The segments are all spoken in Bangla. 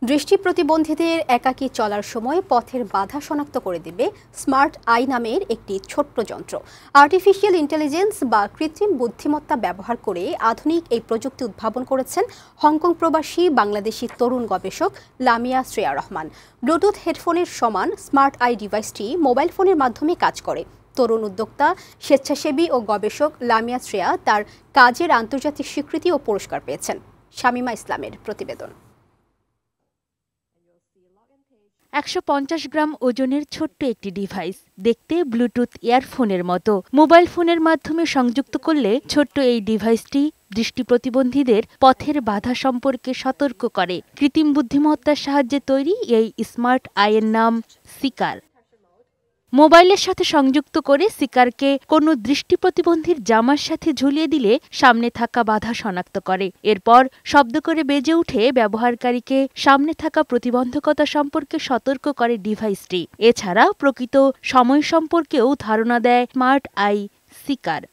দৃষ্টি প্রতিবন্ধীদের একাকী চলার সময় পথের বাধা শনাক্ত করে দিবে স্মার্ট আই নামের একটি ছোট্ট যন্ত্র। আর্টিফিশিয়াল ইন্টেলিজেন্স বা কৃত্রিম বুদ্ধিমত্তা ব্যবহার করে আধুনিক এই প্রযুক্তি উদ্ভাবন করেছেন হংকং প্রবাসী বাংলাদেশি তরুণ গবেষক লামিয়া শ্রেয়া রহমান। ব্লুটুথ হেডফোনের সমান স্মার্ট আই ডিভাইসটি মোবাইল ফোনের মাধ্যমে কাজ করে। তরুণ উদ্যোক্তা, স্বেচ্ছাসেবী ও গবেষক লামিয়া শ্রেয়া তার কাজের আন্তর্জাতিক স্বীকৃতি ও পুরস্কার পেয়েছেন। শামিমা ইসলামের প্রতিবেদন। 150 গ্রাম ওজনের ছোট্ট একটি ডিভাইস, দেখতে ব্লুটুথ ইয়ারফোনের মতো। মোবাইল ফোনের মাধ্যমে সংযুক্ত করলে ছোট্ট এই ডিভাইসটি দৃষ্টি প্রতিবন্ধীদের পথের বাধা সম্পর্কে সতর্ক করে। কৃত্রিম বুদ্ধিমত্তার সাহায্যে তৈরি এই স্মার্ট আইয়ের নাম সিকার। মোবাইলের সাথে সংযুক্ত করে সিকারকে কোনো দৃষ্টি প্রতিবন্ধীর জামার সাথে ঝুলিয়ে দিলে সামনে থাকা বাধা শনাক্ত করে। এরপর শব্দ করে বেজে উঠে ব্যবহারকারীকে সামনে থাকা প্রতিবন্ধকতা সম্পর্কে সতর্ক করে ডিভাইসটি। এছাড়া প্রকৃত সময় সম্পর্কেও ধারণা দেয় স্মার্ট আই সিকার।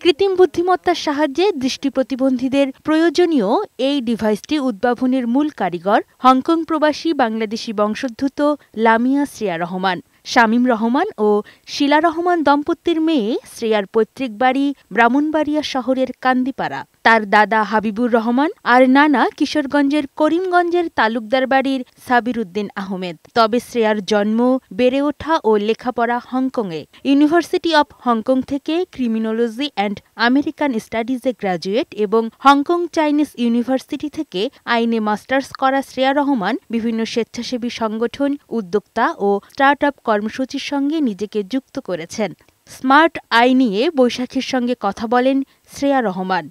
কৃত্রিম বুদ্ধিমত্তার সাহায্যে দৃষ্টি প্রতিবন্ধীদের প্রয়োজনীয় এই ডিভাইসটি উদ্ভাবনের মূল কারিগর হংকং প্রবাসী বাংলাদেশি বংশোদ্ভূত লামিয়া শ্রেয়া রহমান। শামীম রহমান ও শিলা রহমান দম্পতির মেয়ে শ্রেয়ার পৈতৃক বাড়ি ব্রাহ্মণবাড়িয়া শহরের কান্দিপাড়া। তার দাদা হাবিবুর রহমান আর নানা কিশোরগঞ্জের করিমগঞ্জের তালুকদার বাড়ির সাবির উদ্দিন আহমেদ। তবে শ্রেয়ার জন্ম, বেড়ে ওঠা ও লেখাপড়া হংকংয়ে। ইউনিভার্সিটি অব হংকং থেকে ক্রিমিনোলজি অ্যান্ড আমেরিকান স্টাডিজে গ্র্যাজুয়েট এবং হংকং চাইনিজ ইউনিভার্সিটি থেকে আইনে মাস্টার্স করা শ্রেয়া রহমান বিভিন্ন স্বেচ্ছাসেবী সংগঠন, উদ্যোক্তা ও স্টার্ট আপ কর্মসূচির সঙ্গে নিজেকে যুক্ত করেছেন। স্মার্ট আই নিয়ে বৈশাখীর সঙ্গে কথা বলেন শ্রেয়া রহমান।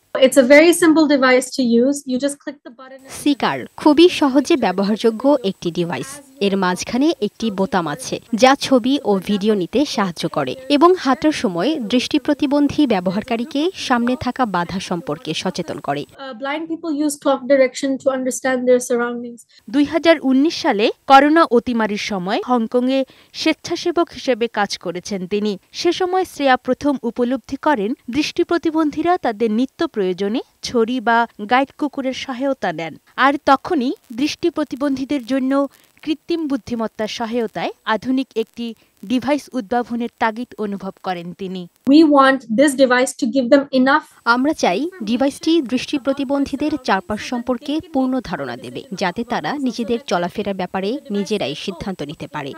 সিকার খুবই সহজে ব্যবহারযোগ্য একটি ডিভাইস। এর মাঝখানে একটি বোতাম আছে যা ছবি ও ভিডিও নিতে সাহায্য করে এবং হাঁটার সময় দৃষ্টি প্রতিবন্ধী ব্যবহারকারীকে সামনে থাকা বাধা সম্পর্কে সচেতন করে। 2019 সালে করোনা অতিমারির সময় হংকংয়ে স্বেচ্ছাসেবক হিসেবে কাজ করেছেন তিনি। সে সময় শ্রেয়া প্রথম উপলব্ধি করেন দৃষ্টি প্রতিবন্ধীরা তাদের নিত্য প্রয়োজনে ছড়ি বা গাইড কুকুরের সহায়তা নেন। আর তখনই দৃষ্টি প্রতিবন্ধীদের জন্য কৃত্রিম বুদ্ধিমত্তার সহায়তায় আধুনিক একটি ডিভাইস উদ্ভাবনের তাগিদ অনুভব করেন তিনি। আমরা চাই ডিভাইসটি দৃষ্টি প্রতিবন্ধীদের চারপাশ সম্পর্কে পূর্ণ ধারণা দেবে, যাতে তারা নিজেদের চলাফেরার ব্যাপারে নিজেরাই সিদ্ধান্ত নিতে পারে।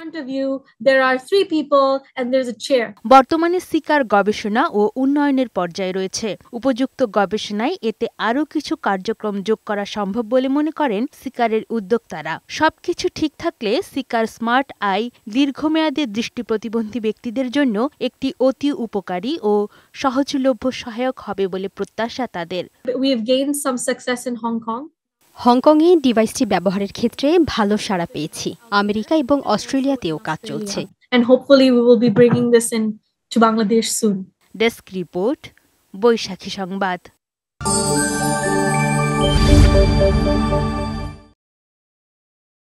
বর্তমানে সিকার গবেষণা ও উন্নয়নের পর্যায়ে রয়েছে। উপযুক্ত গবেষণায় এতে আরও কিছু কার্যক্রম যোগ করা সম্ভব বলে মনে করেন সিকারের উদ্যোক্তারা। সবকিছু ঠিক থাকলে সিকার স্মার্ট আই দীর্ঘমেয়াদে দৃষ্টি প্রতিবন্ধী ব্যক্তিদের জন্য একটি অতি উপকারী ও সহজলভ্য সহায়ক হবে বলে প্রত্যাশা তাদের। হংকংয়ে ডিভাইসটি ব্যবহারের ক্ষেত্রে ভালো সাড়া পেয়েছি। আমেরিকা এবং অস্ট্রেলিয়াতেও কাজ চলছে। ডেস্ক রিপোর্ট, বৈশাখী সংবাদ।